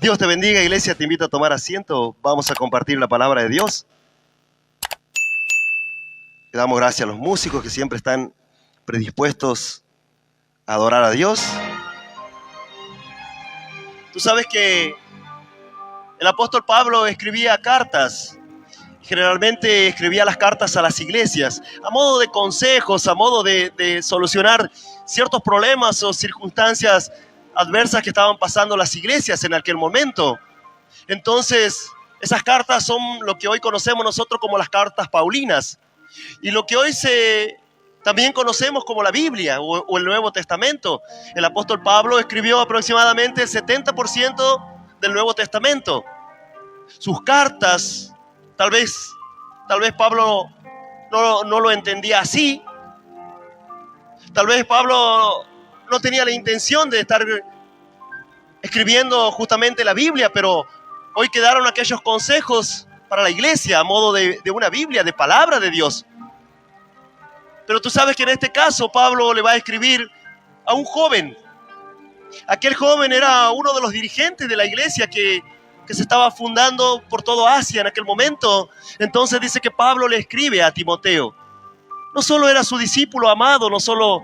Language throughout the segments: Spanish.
Dios te bendiga, iglesia. Te invito a tomar asiento. Vamos a compartir la palabra de Dios. Le damos gracias a los músicos que siempre están predispuestos a adorar a Dios. Tú sabes que el apóstol Pablo escribía cartas. Generalmente escribía las cartas a las iglesias a modo de consejos, a modo de solucionar ciertos problemas o circunstancias adversas que estaban pasando las iglesias en aquel momento. Entonces, esas cartas son lo que hoy conocemos nosotros como las cartas paulinas y lo que hoy también conocemos como la Biblia o el Nuevo Testamento. El apóstol Pablo escribió aproximadamente el 70% del Nuevo Testamento. Sus cartas, tal vez Pablo no lo entendía así. Tal vez Pablo no tenía la intención de estar escribiendo justamente la Biblia, pero hoy quedaron aquellos consejos para la iglesia a modo de una Biblia, de palabra de Dios. Pero tú sabes que en este caso Pablo le va a escribir a un joven. Aquel joven era uno de los dirigentes de la iglesia que se estaba fundando por todo Asia en aquel momento. Entonces dice que Pablo le escribe a Timoteo. No solo era su discípulo amado, no solo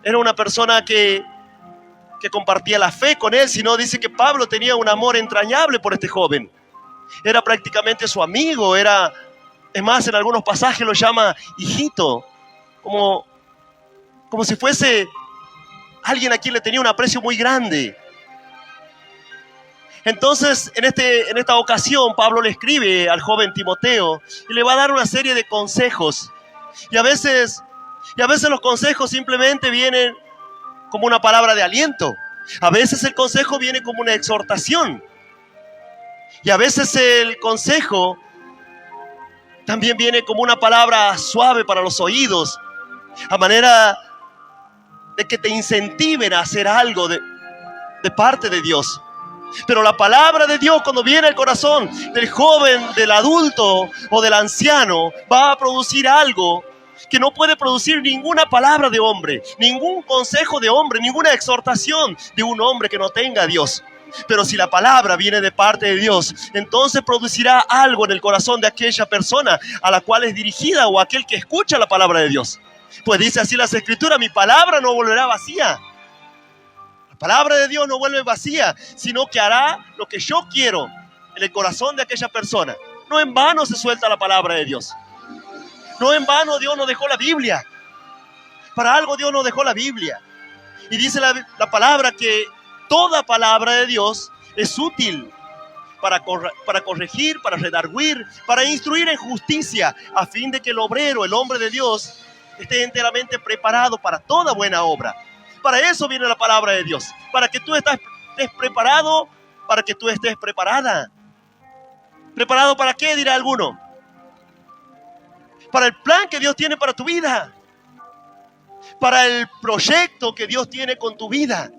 era una persona que compartía la fe con él, sino dice que Pablo tenía un amor entrañable por este joven. Era prácticamente su amigo, es más, en algunos pasajes lo llama hijito, como si fuese alguien a quien le tenía un aprecio muy grande. Entonces, en esta ocasión, Pablo le escribe al joven Timoteo y le va a dar una serie de consejos. Y a veces los consejos simplemente vienen como una palabra de aliento. A veces el consejo viene como una exhortación. Y a veces el consejo también viene como una palabra suave para los oídos, a manera de que te incentiven a hacer algo de parte de Dios. Pero la palabra de Dios, cuando viene al corazón del joven, del adulto o del anciano, va a producir algo que no puede producir ninguna palabra de hombre, ningún consejo de hombre, ninguna exhortación de un hombre que no tenga a Dios. Pero si la palabra viene de parte de Dios, entonces producirá algo en el corazón de aquella persona a la cual es dirigida o aquel que escucha la palabra de Dios. Pues dice así las Escrituras: mi palabra no volverá vacía. La palabra de Dios no vuelve vacía, sino que hará lo que yo quiero en el corazón de aquella persona. No en vano se suelta la palabra de Dios. No en vano Dios nos dejó la Biblia. Para algo Dios nos dejó la Biblia. Y dice la palabra que toda palabra de Dios es útil para corregir, para redarguir, para instruir en justicia, a fin de que el obrero, el hombre de Dios, esté enteramente preparado para toda buena obra. Para eso viene la palabra de Dios, para que tú estés preparado, para que tú estés preparada. ¿Preparado para qué?, dirá alguno. Para el plan que Dios tiene para tu vida, para el proyecto que Dios tiene con tu vida.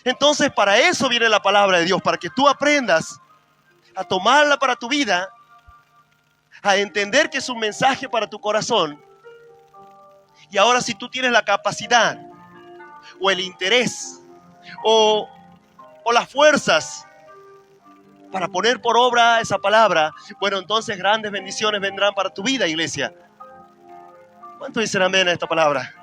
Entonces, para eso viene la palabra de Dios, para que tú aprendas a tomarla para tu vida, a entender que es un mensaje para tu corazón. Y ahora, si tú tienes la capacidad o el interés o las fuerzas para poner por obra esa palabra, bueno, entonces grandes bendiciones vendrán para tu vida, iglesia. ¿Cuántos dicen amén a esta palabra?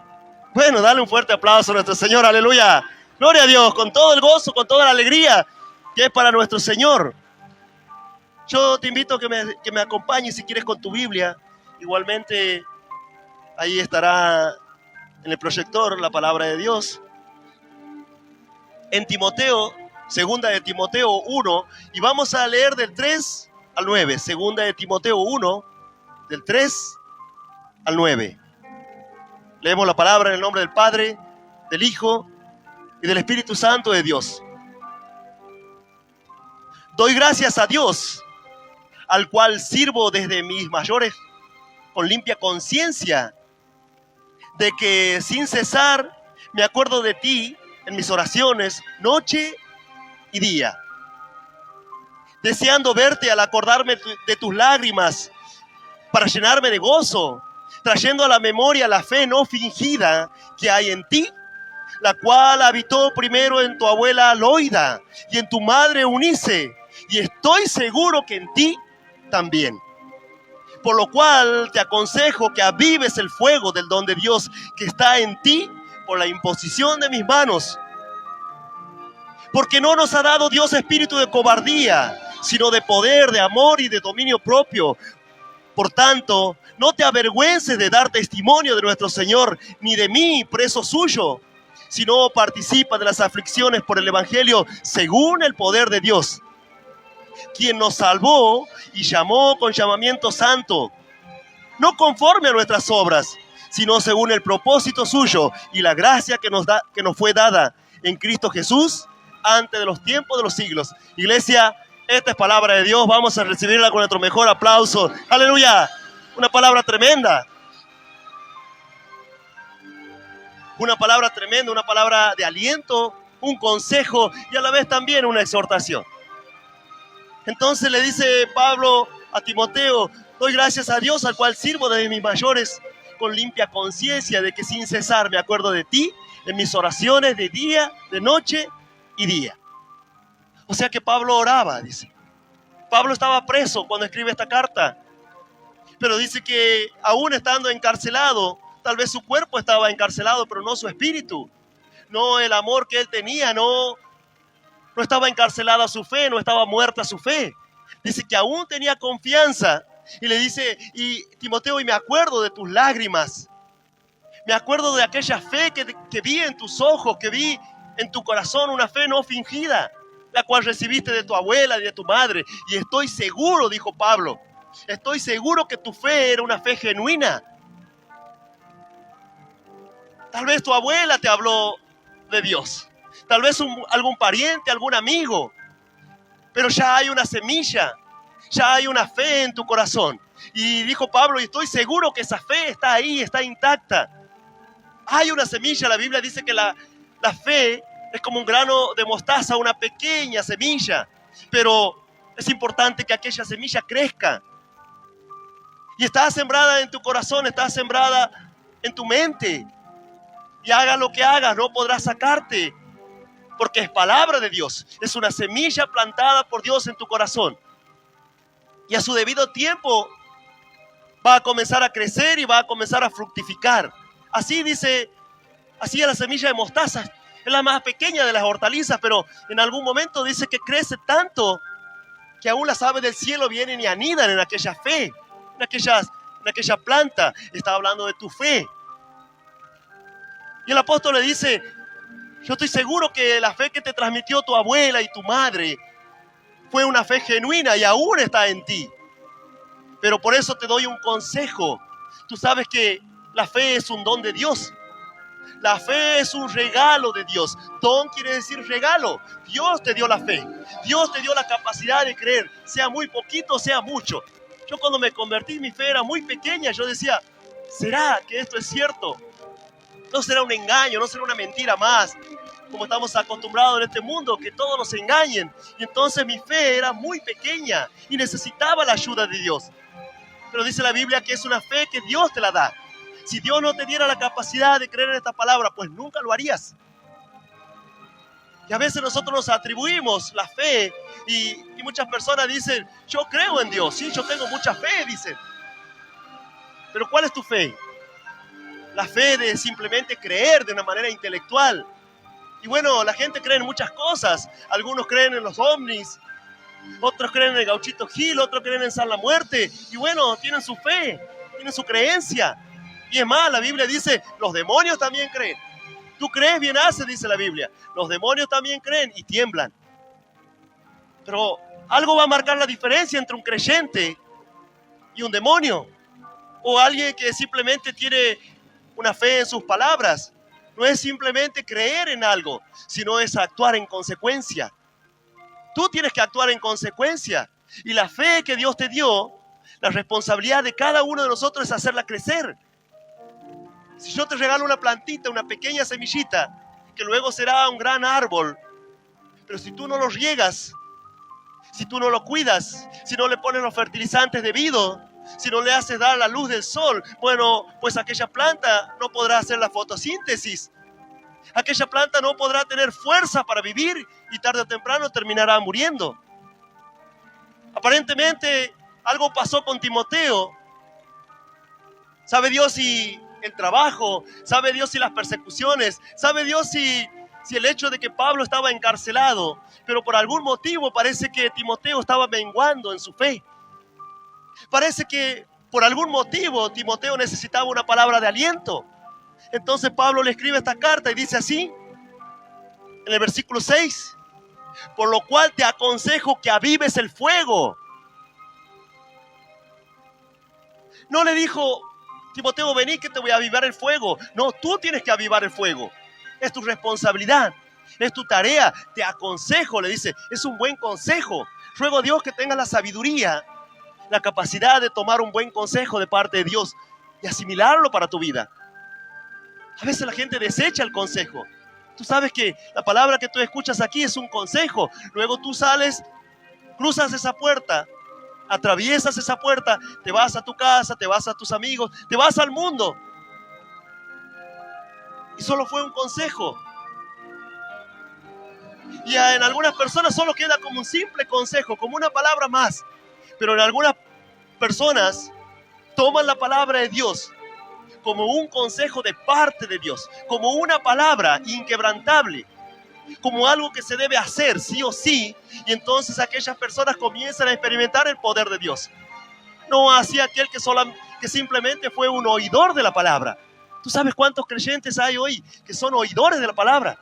Bueno, dale un fuerte aplauso a nuestro Señor, aleluya. Gloria a Dios, con todo el gozo, con toda la alegría que es para nuestro Señor. Yo te invito a que me acompañes, si quieres, con tu Biblia. Igualmente, ahí estará en el proyector la palabra de Dios. En Timoteo, segunda de Timoteo 1, y vamos a leer del 3 al 9. Segunda de Timoteo 1, del 3 al 9. Leemos la palabra en el nombre del Padre, del Hijo y del Espíritu Santo de Dios. Doy gracias a Dios, al cual sirvo desde mis mayores con limpia conciencia, de que sin cesar me acuerdo de ti en mis oraciones, noche y día, deseando verte al acordarme de tus lágrimas, para llenarme de gozo, trayendo a la memoria la fe no fingida que hay en ti, la cual habitó primero en tu abuela Loida y en tu madre Eunice, y estoy seguro que en ti también. Por lo cual te aconsejo que avives el fuego del don de Dios que está en ti por la imposición de mis manos. Porque no nos ha dado Dios espíritu de cobardía, sino de poder, de amor y de dominio propio. Por tanto, no te avergüences de dar testimonio de nuestro Señor, ni de mí, preso suyo, sino participa de las aflicciones por el Evangelio según el poder de Dios, quien nos salvó y llamó con llamamiento santo, no conforme a nuestras obras, sino según el propósito suyo y la gracia que nos fue dada en Cristo Jesús antes de los tiempos de los siglos. Iglesia, esta es palabra de Dios. Vamos a recibirla con nuestro mejor aplauso. ¡Aleluya! Una palabra tremenda. Una palabra tremenda, una palabra de aliento, un consejo y a la vez también una exhortación. Entonces le dice Pablo a Timoteo: doy gracias a Dios, al cual sirvo desde mis mayores, con limpia conciencia de que sin cesar me acuerdo de ti en mis oraciones de día, de noche y día. O sea que Pablo oraba, dice. Pablo estaba preso cuando escribe esta carta, pero dice que aún estando encarcelado, tal vez su cuerpo estaba encarcelado, pero no su espíritu. No el amor que él tenía, no estaba encarcelada su fe, no estaba muerta su fe. Dice que aún tenía confianza. Y le dice, y Timoteo, y me acuerdo de tus lágrimas. Me acuerdo de aquella fe que vi en tus ojos, que vi en tu corazón, una fe no fingida, la cual recibiste de tu abuela y de tu madre. Y estoy seguro, dijo Pablo, estoy seguro que tu fe era una fe genuina. Tal vez tu abuela te habló de Dios. Tal vez algún pariente, algún amigo. Pero ya hay una semilla, ya hay una fe en tu corazón. Y dijo Pablo, y estoy seguro que esa fe está ahí, está intacta. Hay una semilla, la Biblia dice que la fe es como un grano de mostaza, una pequeña semilla. Pero es importante que aquella semilla crezca. Y está sembrada en tu corazón, está sembrada en tu mente. Y haga lo que hagas, no podrás sacarte. Porque es palabra de Dios. Es una semilla plantada por Dios en tu corazón. Y a su debido tiempo va a comenzar a crecer y va a comenzar a fructificar. Así dice, así es la semilla de mostaza. Es la más pequeña de las hortalizas, pero en algún momento dice que crece tanto que aún las aves del cielo vienen y anidan en aquella fe, en aquella planta. Está hablando de tu fe. Y el apóstol le dice, yo estoy seguro que la fe que te transmitió tu abuela y tu madre fue una fe genuina y aún está en ti. Pero por eso te doy un consejo. Tú sabes que la fe es un don de Dios. La fe es un regalo de Dios. Don quiere decir regalo. Dios te dio la fe. Dios te dio la capacidad de creer, sea muy poquito, sea mucho. Yo cuando me convertí, mi fe era muy pequeña. Yo decía, ¿será que esto es cierto? No será un engaño, no será una mentira más, como estamos acostumbrados en este mundo, que todos nos engañen. Y entonces mi fe era muy pequeña y necesitaba la ayuda de Dios. Pero dice la Biblia que es una fe que Dios te la da. Si Dios no te diera la capacidad de creer en esta palabra, pues nunca lo harías. Y a veces nosotros nos atribuimos la fe y muchas personas dicen, yo creo en Dios, sí, yo tengo mucha fe, dicen. Pero ¿cuál es tu fe? La fe de simplemente creer de una manera intelectual. Y bueno, la gente cree en muchas cosas. Algunos creen en los ovnis, otros creen en el Gauchito Gil, otros creen en San la Muerte. Y bueno, tienen su fe, tienen su creencia. Y es más, la Biblia dice, los demonios también creen. Tú crees, bien haces, dice la Biblia. Los demonios también creen y tiemblan. Pero algo va a marcar la diferencia entre un creyente y un demonio. O alguien que simplemente tiene una fe en sus palabras. No es simplemente creer en algo, sino es actuar en consecuencia. Tú tienes que actuar en consecuencia. Y la fe que Dios te dio, la responsabilidad de cada uno de nosotros es hacerla crecer. Si yo te regalo una plantita, una pequeña semillita, que luego será un gran árbol, pero si tú no lo riegas, si tú no lo cuidas, si no le pones los fertilizantes debidos, si no le haces dar la luz del sol, bueno, pues aquella planta no podrá hacer la fotosíntesis. Aquella planta no podrá tener fuerza para vivir y tarde o temprano terminará muriendo. Aparentemente algo pasó con Timoteo. ¿Sabe Dios si el trabajo? ¿Sabe Dios si las persecuciones? ¿Sabe Dios si el hecho de que Pablo estaba encarcelado? Pero por algún motivo parece que Timoteo estaba menguando en su fe. Parece que por algún motivo Timoteo necesitaba una palabra de aliento. Entonces Pablo le escribe esta carta y dice así, en el versículo 6, por lo cual te aconsejo que avives el fuego. No le dijo, Timoteo, vení que te voy a avivar el fuego. No, tú tienes que avivar el fuego. Es tu responsabilidad, es tu tarea. Te aconsejo, le dice, es un buen consejo. Ruego a Dios que tengas la sabiduría, la capacidad de tomar un buen consejo de parte de Dios y asimilarlo para tu vida. A veces la gente desecha el consejo. Tú sabes que la palabra que tú escuchas aquí es un consejo. Luego tú sales, cruzas esa puerta, atraviesas esa puerta, te vas a tu casa, te vas a tus amigos, te vas al mundo. Y solo fue un consejo. Y en algunas personas solo queda como un simple consejo, como una palabra más. Pero en algunas personas toman la palabra de Dios como un consejo de parte de Dios, como una palabra inquebrantable, como algo que se debe hacer sí o sí, y entonces aquellas personas comienzan a experimentar el poder de Dios. No así aquel que simplemente fue un oidor de la palabra. ¿Tú sabes cuántos creyentes hay hoy que son oidores de la palabra?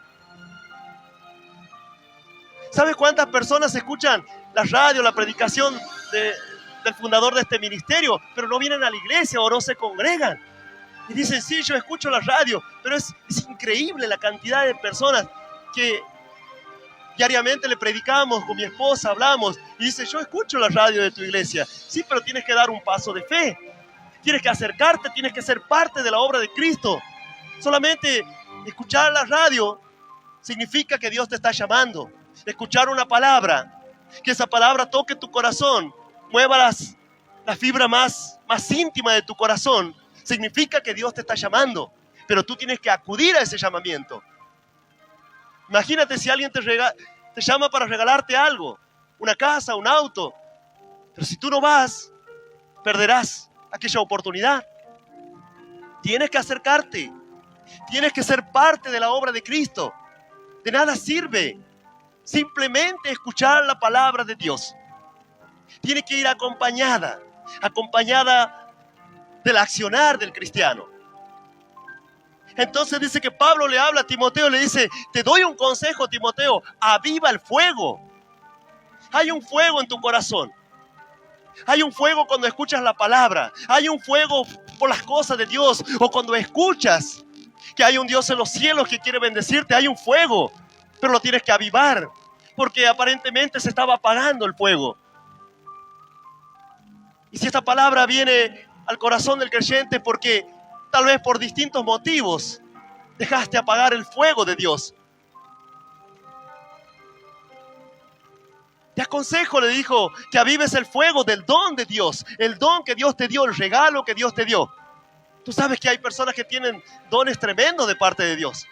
¿Sabes cuántas personas escuchan la radio, la predicación del fundador de este ministerio, pero no vienen a la iglesia o no se congregan? Y dicen, sí, yo escucho la radio, pero es increíble la cantidad de personas que diariamente le predicamos, con mi esposa hablamos, y dice, yo escucho la radio de tu iglesia. Sí, pero tienes que dar un paso de fe. Tienes que acercarte, tienes que ser parte de la obra de Cristo. Solamente escuchar la radio significa que Dios te está llamando. Escuchar una palabra, que esa palabra toque tu corazón, mueva la fibra más íntima de tu corazón, significa que Dios te está llamando, pero tú tienes que acudir a ese llamamiento. Imagínate si alguien te llama para regalarte algo, una casa, un auto, pero si tú no vas, perderás aquella oportunidad. Tienes que acercarte, tienes que ser parte de la obra de Cristo. De nada sirve simplemente escuchar la palabra de Dios. Tiene que ir acompañada del accionar del cristiano. Entonces dice que Pablo le habla a Timoteo, le dice, te doy un consejo, Timoteo, aviva el fuego. Hay un fuego en tu corazón. Hay un fuego cuando escuchas la palabra. Hay un fuego por las cosas de Dios. O cuando escuchas que hay un Dios en los cielos que quiere bendecirte, hay un fuego, pero lo tienes que avivar, porque aparentemente se estaba apagando el fuego. Y si esta palabra viene al corazón del creyente porque tal vez por distintos motivos dejaste apagar el fuego de Dios, te aconsejo, le dijo, que avives el fuego del don de Dios, el don que Dios te dio, el regalo que Dios te dio. Tú sabes que hay personas que tienen dones tremendos de parte de Dios.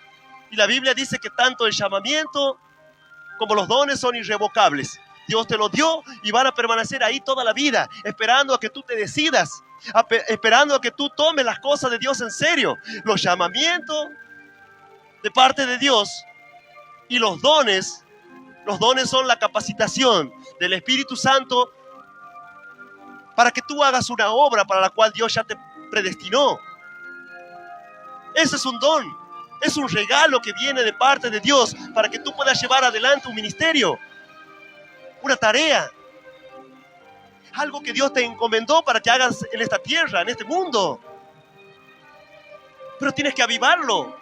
Y la Biblia dice que tanto el llamamiento como los dones son irrevocables. Dios te los dio y van a permanecer ahí toda la vida, esperando a que tú te decidas, esperando a que tú tomes las cosas de Dios en serio. Los llamamientos de parte de Dios y los dones son la capacitación del Espíritu Santo para que tú hagas una obra para la cual Dios ya te predestinó. Ese es un don, es un regalo que viene de parte de Dios para que tú puedas llevar adelante un ministerio, una tarea, algo que Dios te encomendó para que hagas en esta tierra, en este mundo. Pero tienes que avivarlo.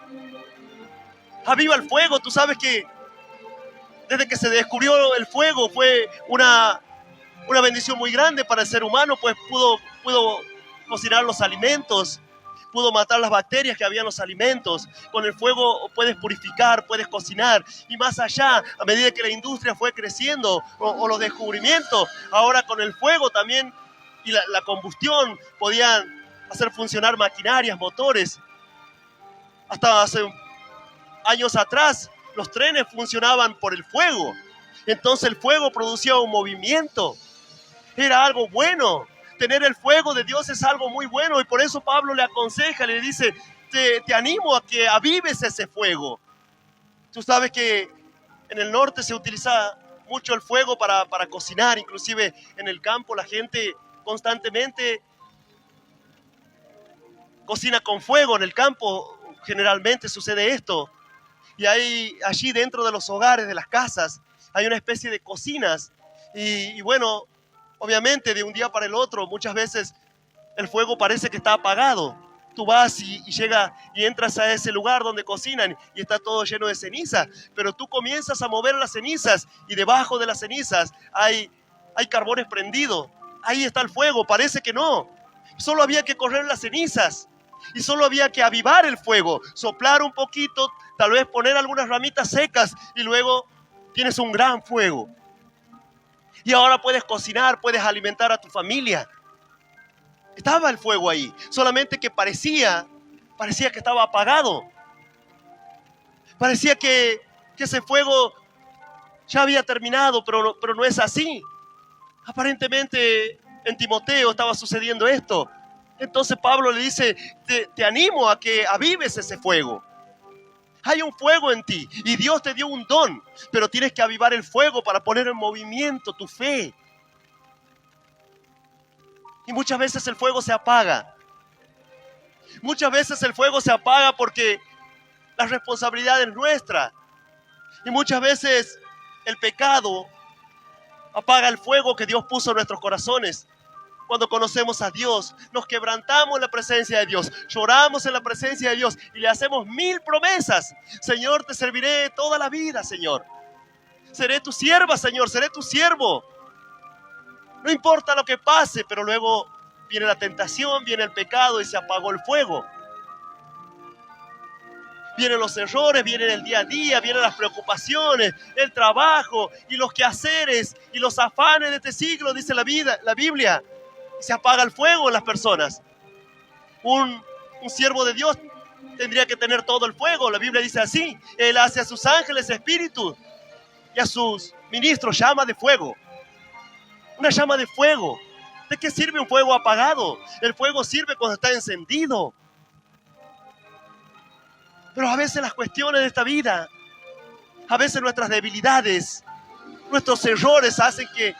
Aviva el fuego. Tú sabes que desde que se descubrió el fuego fue una bendición muy grande para el ser humano, pues pudo cocinar los alimentos, pudo matar las bacterias que había en los alimentos. Con el fuego puedes purificar, puedes cocinar. Y más allá, a medida que la industria fue creciendo o los descubrimientos, ahora con el fuego también y la combustión podían hacer funcionar maquinarias, motores. Hasta hace años atrás los trenes funcionaban por el fuego. Entonces el fuego producía un movimiento. Era algo bueno. Tener el fuego de Dios es algo muy bueno. Y por eso Pablo le aconseja, le dice, te animo a que avives ese fuego. Tú sabes que en el norte se utiliza mucho el fuego para cocinar. Inclusive en el campo la gente constantemente cocina con fuego. En el campo generalmente sucede esto. Y allí dentro de los hogares, de las casas, hay una especie de cocinas. Y bueno, obviamente de un día para el otro, muchas veces el fuego parece que está apagado. Tú vas y entras a ese lugar donde cocinan y está todo lleno de ceniza. Pero tú comienzas a mover las cenizas y debajo de las cenizas hay carbones prendidos. Ahí está el fuego, parece que no. Solo había que correr las cenizas y solo había que avivar el fuego, soplar un poquito, tal vez poner algunas ramitas secas y luego tienes un gran fuego. Y ahora puedes cocinar, puedes alimentar a tu familia. Estaba el fuego ahí, solamente que parecía que estaba apagado. Parecía que ese fuego ya había terminado, pero no es así. Aparentemente en Timoteo estaba sucediendo esto. Entonces Pablo le dice, te animo a que avives ese fuego. Hay un fuego en ti y Dios te dio un don, pero tienes que avivar el fuego para poner en movimiento tu fe. Y muchas veces el fuego se apaga. Muchas veces el fuego se apaga porque la responsabilidad es nuestra. Y muchas veces el pecado apaga el fuego que Dios puso en nuestros corazones. Cuando conocemos a Dios, nos quebrantamos en la presencia de Dios, lloramos en la presencia de Dios y le hacemos 1000 promesas. Señor, te serviré toda la vida, Señor. Seré tu sierva, Señor, seré tu siervo. No importa lo que pase, pero luego viene la tentación, viene el pecado y se apagó el fuego. Vienen los errores, vienen el día a día, vienen las preocupaciones, el trabajo y los quehaceres y los afanes de este siglo, dice la Biblia. Y se apaga el fuego en las personas. Un siervo de Dios tendría que tener todo el fuego. La Biblia dice así: Él hace a sus ángeles espíritus y a sus ministros llama de fuego. Una llama de fuego. ¿De qué sirve un fuego apagado? El fuego sirve cuando está encendido. Pero a veces las cuestiones de esta vida, a veces nuestras debilidades, nuestros errores hacen que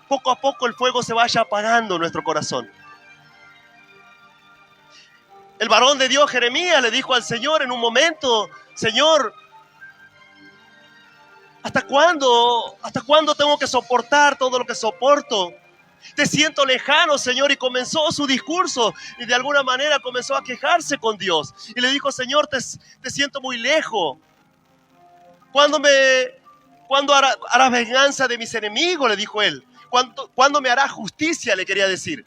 poco a poco el fuego se vaya apagando en nuestro corazón. El varón de Dios, Jeremías, le dijo al Señor en un momento: Señor, ¿hasta cuándo tengo que soportar todo lo que soporto? Te siento lejano, Señor. Y comenzó su discurso y de alguna manera comenzó a quejarse con Dios. Y le dijo: Señor, te siento muy lejos. ¿Cuándo harás venganza de mis enemigos? Le dijo él. ¿Cuándo me harás justicia? Le quería decir.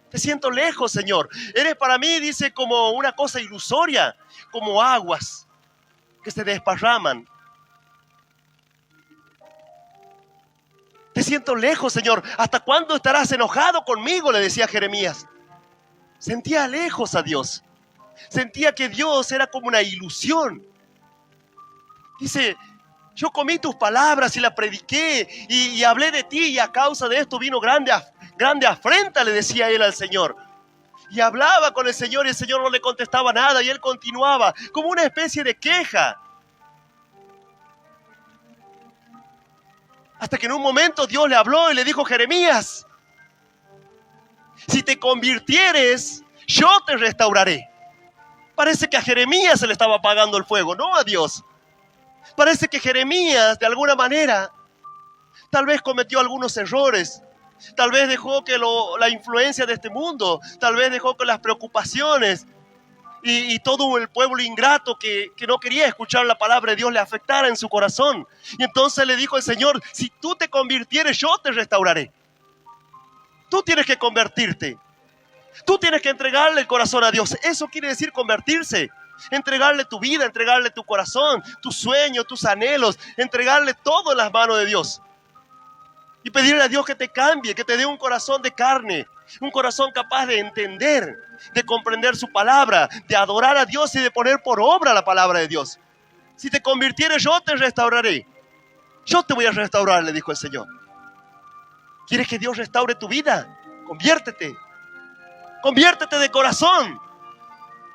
Te siento lejos, Señor. Eres para mí, dice, como una cosa ilusoria, como aguas que se desparraman. Te siento lejos, Señor. ¿Hasta cuándo estarás enojado conmigo? Le decía Jeremías. Sentía lejos a Dios. Sentía que Dios era como una ilusión. Dice: yo comí tus palabras y las prediqué y hablé de ti, y a causa de esto vino grande afrenta, le decía él al Señor. Y hablaba con el Señor y el Señor no le contestaba nada y él continuaba como una especie de queja. Hasta que en un momento Dios le habló y le dijo: Jeremías, si te convirtieres, yo te restauraré. Parece que a Jeremías se le estaba apagando el fuego, no a Dios. Parece que Jeremías, de alguna manera, tal vez cometió algunos errores. Tal vez dejó que la influencia de este mundo, tal vez dejó que las preocupaciones y todo el pueblo ingrato que no quería escuchar la palabra de Dios le afectara en su corazón. Y entonces le dijo el Señor: si tú te convirtieres, yo te restauraré. Tú tienes que convertirte. Tú tienes que entregarle el corazón a Dios. Eso quiere decir convertirse. Entregarle tu vida, entregarle tu corazón, tus sueños, tus anhelos, entregarle todo en las manos de Dios. Y pedirle a Dios que te cambie, que te dé un corazón de carne, un corazón capaz de entender, de comprender su palabra, de adorar a Dios y de poner por obra la palabra de Dios. Si te convirtieres, yo te restauraré. Yo te voy a restaurar, le dijo el Señor. ¿Quieres que Dios restaure tu vida? Conviértete. Conviértete de corazón.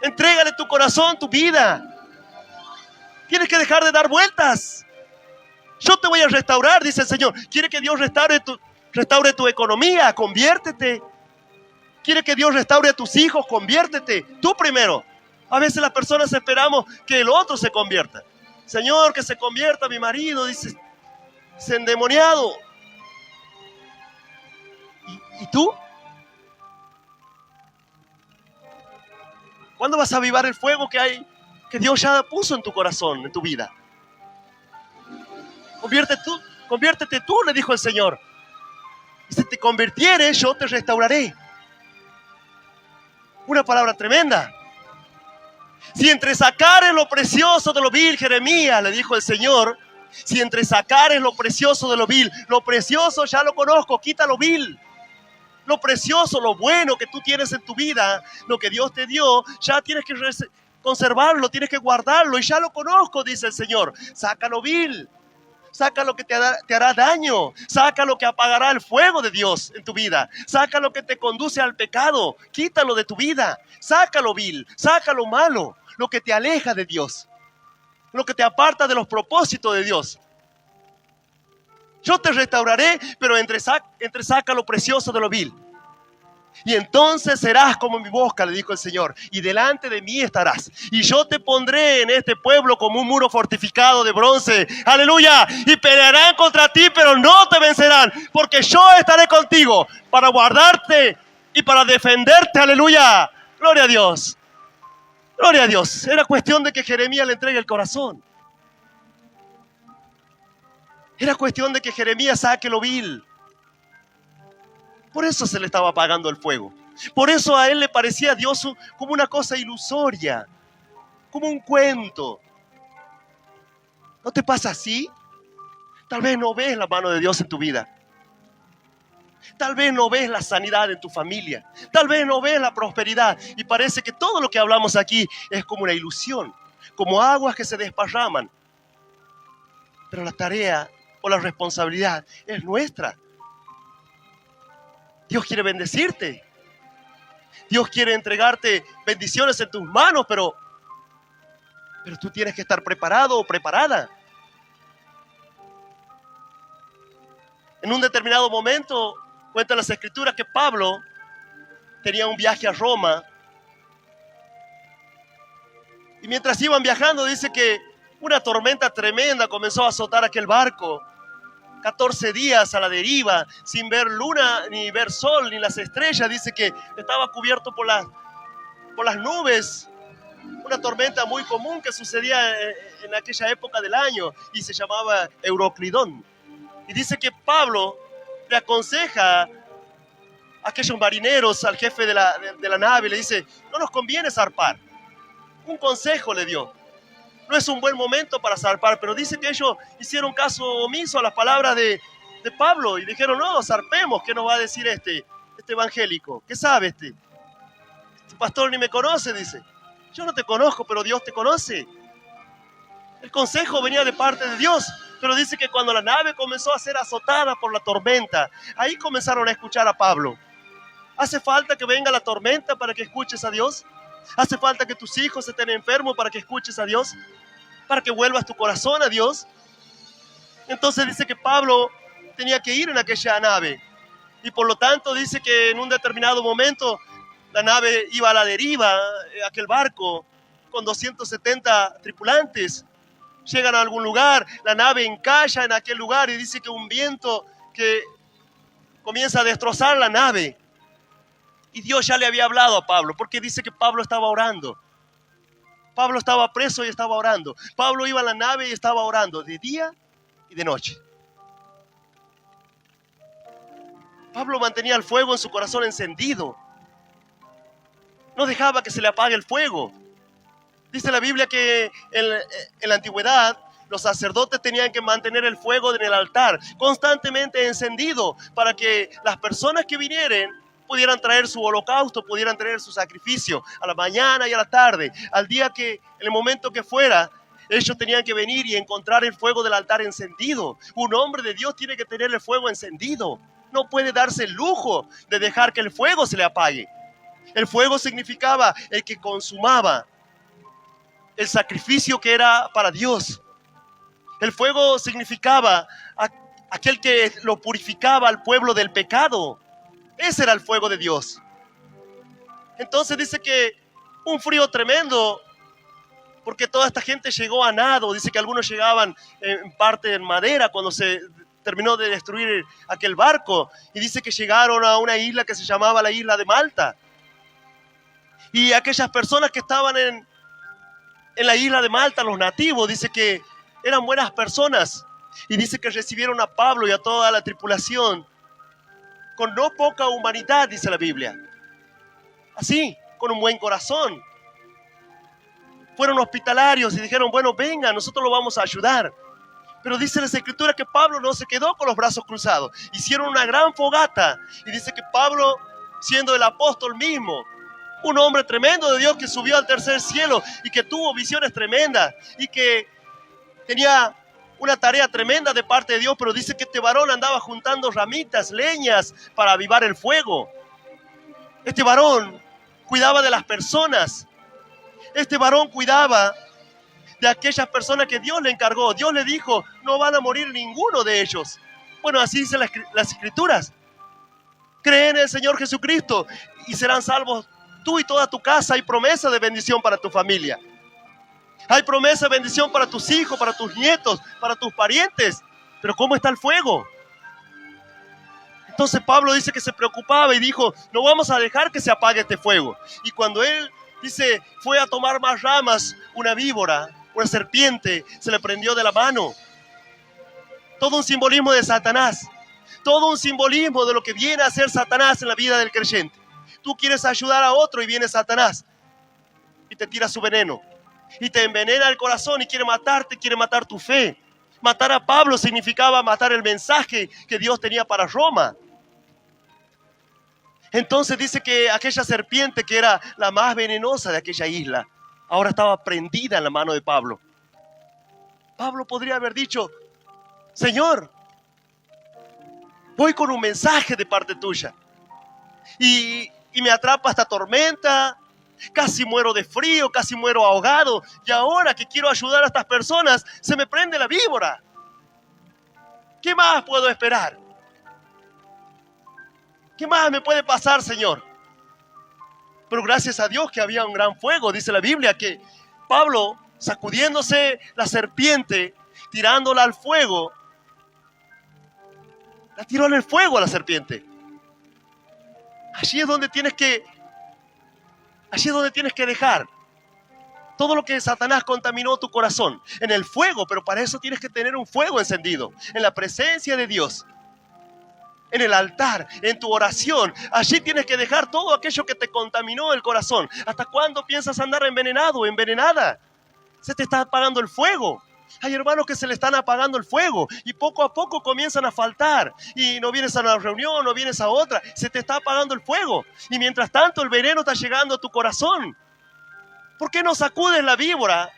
Entrégale tu corazón, tu vida. Tienes que dejar de dar vueltas. Yo te voy a restaurar, dice el Señor. ¿Quieres que Dios restaure tu economía? Conviértete. ¿Quieres que Dios restaure a tus hijos? Conviértete. Tú primero. A veces las personas esperamos que el otro se convierta. Señor, que se convierta mi marido, dice, es endemoniado. ¿Y tú? ¿Cuándo vas a avivar el fuego que Dios ya puso en tu corazón, en tu vida? Conviértete tú, le dijo el Señor. Y si te convirtieres, yo te restauraré. Una palabra tremenda. Si entre sacares lo precioso de lo vil, Jeremías, le dijo el Señor, si entre sacares lo precioso de lo vil, lo precioso ya lo conozco, quita lo vil. Lo precioso, lo bueno que tú tienes en tu vida, lo que Dios te dio, ya tienes que conservarlo, tienes que guardarlo, y ya lo conozco, dice el Señor. Saca lo vil, saca lo que te hará daño, saca lo que apagará el fuego de Dios en tu vida, saca lo que te conduce al pecado, quítalo de tu vida, saca lo vil, saca lo malo, lo que te aleja de Dios, lo que te aparta de los propósitos de Dios. Yo te restauraré, pero saca lo precioso de lo vil. Y entonces serás como mi boca, le dijo el Señor, y delante de mí estarás. Y yo te pondré en este pueblo como un muro fortificado de bronce. ¡Aleluya! Y pelearán contra ti, pero no te vencerán, porque yo estaré contigo para guardarte y para defenderte. ¡Aleluya! ¡Gloria a Dios! ¡Gloria a Dios! Era cuestión de que Jeremías le entregue el corazón. Era cuestión de que Jeremías saque lo vil. Por eso se le estaba apagando el fuego. Por eso a él le parecía a Dios como una cosa ilusoria, como un cuento. ¿No te pasa así? Tal vez no ves la mano de Dios en tu vida. Tal vez no ves la sanidad en tu familia. Tal vez no ves la prosperidad. Y parece que todo lo que hablamos aquí es como una ilusión, como aguas que se desparraman. Pero la tarea o la responsabilidad es nuestra. Dios quiere bendecirte. Dios quiere entregarte bendiciones en tus manos, pero tú tienes que estar preparado o preparada. En un determinado momento, cuentan las Escrituras que Pablo tenía un viaje a Roma. Y mientras iban viajando, dice que una tormenta tremenda comenzó a azotar aquel barco. 14 días a la deriva, sin ver luna, ni ver sol, ni las estrellas. Dice que estaba cubierto por las nubes. Una tormenta muy común que sucedía en aquella época del año y se llamaba Euroclidón. Y dice que Pablo le aconseja a aquellos marineros, al jefe de la nave, le dice, no nos conviene zarpar. Un consejo le dio. No es un buen momento para zarpar, pero dice que ellos hicieron caso omiso a las palabras de Pablo y dijeron, no, zarpemos. ¿Qué nos va a decir este evangélico? ¿Qué sabe este pastor ni me conoce? Dice, yo no te conozco, pero Dios te conoce. El consejo venía de parte de Dios, pero dice que cuando la nave comenzó a ser azotada por la tormenta, ahí comenzaron a escuchar a Pablo. ¿Hace falta que venga la tormenta para que escuches a Dios? ¿Hace falta que tus hijos estén enfermos para que escuches a Dios? ¿Para que vuelvas tu corazón a Dios? Entonces dice que Pablo tenía que ir en aquella nave. Y por lo tanto dice que en un determinado momento la nave iba a la deriva, aquel barco con 270 tripulantes. Llegan a algún lugar, la nave encalla en aquel lugar y dice que un viento que comienza a destrozar la nave. Y Dios ya le había hablado a Pablo, porque dice que Pablo estaba orando. Pablo estaba preso y estaba orando. Pablo iba a la nave y estaba orando de día y de noche. Pablo mantenía el fuego en su corazón encendido. No dejaba que se le apague el fuego. Dice la Biblia que en la antigüedad los sacerdotes tenían que mantener el fuego en el altar constantemente encendido para que las personas que vinieren pudieran traer su holocausto, pudieran traer su sacrificio a la mañana y a la tarde, al día que, en el momento que fuera. ellos tenían que venir y encontrar el fuego del altar encendido. Un hombre de Dios tiene que tener el fuego encendido. No puede darse el lujo de dejar que el fuego se le apague. El fuego significaba el que consumaba el sacrificio que era para Dios. El fuego significaba aquel que lo purificaba al pueblo del pecado. Ese era el fuego de Dios. Entonces dice que un frío tremendo, porque toda esta gente llegó a nado. Dice que algunos llegaban en parte en madera cuando se terminó de destruir aquel barco. Y dice que llegaron a una isla que se llamaba la isla de Malta. Y aquellas personas que estaban en la isla de Malta, los nativos, dice que eran buenas personas. Y dice que recibieron a Pablo y a toda la tripulación con no poca humanidad, dice la Biblia. Así, con un buen corazón. Fueron hospitalarios y dijeron, bueno, venga, nosotros lo vamos a ayudar. Pero dice la Escritura que Pablo no se quedó con los brazos cruzados. Hicieron una gran fogata. Y dice que Pablo, siendo el apóstol mismo, un hombre tremendo de Dios que subió al tercer cielo y que tuvo visiones tremendas y que tenía una tarea tremenda de parte de Dios, pero dice que este varón andaba juntando ramitas, leñas para avivar el fuego. Este varón cuidaba de las personas. Este varón cuidaba de aquellas personas que Dios le encargó. Dios le dijo, no van a morir ninguno de ellos. Bueno, así dicen las Escrituras. Creen en el Señor Jesucristo y serán salvos tú y toda tu casa. Hay promesa de bendición para tu familia. Hay promesa de bendición para tus hijos, para tus nietos, para tus parientes. Pero ¿cómo está el fuego? Entonces Pablo dice que se preocupaba y dijo, no vamos a dejar que se apague este fuego. Y cuando él, dice, fue a tomar más ramas, una víbora, una serpiente, se le prendió de la mano. Todo un simbolismo de Satanás. Todo un simbolismo de lo que viene a hacer Satanás en la vida del creyente. Tú quieres ayudar a otro y viene Satanás y te tira su veneno. Y te envenena el corazón y quiere matarte, quiere matar tu fe. Matar a Pablo significaba matar el mensaje que Dios tenía para Roma. Entonces dice que aquella serpiente que era la más venenosa de aquella isla, ahora estaba prendida en la mano de Pablo. Pablo podría haber dicho, Señor, voy con un mensaje de parte tuya. Y me atrapa esta tormenta, casi muero de frío, casi muero ahogado. Y ahora que quiero ayudar a estas personas, se me prende la víbora. ¿Qué más puedo esperar? ¿Qué más me puede pasar, Señor? Pero gracias a Dios que había un gran fuego. Dice la Biblia que Pablo, sacudiéndose la serpiente, tirándola al fuego, la tiró en el fuego a la serpiente. Allí es donde tienes que dejar todo lo que Satanás contaminó tu corazón, en el fuego. Pero para eso tienes que tener un fuego encendido, en la presencia de Dios, en el altar, en tu oración. Allí tienes que dejar todo aquello que te contaminó el corazón. ¿Hasta cuándo piensas andar envenenado o envenenada? Se te está apagando el fuego. Hay hermanos que se le están apagando el fuego y poco a poco comienzan a faltar. Y no vienes a una reunión, no vienes a otra. Se te está apagando el fuego. Y mientras tanto el veneno está llegando a tu corazón. ¿Por qué no sacudes la víbora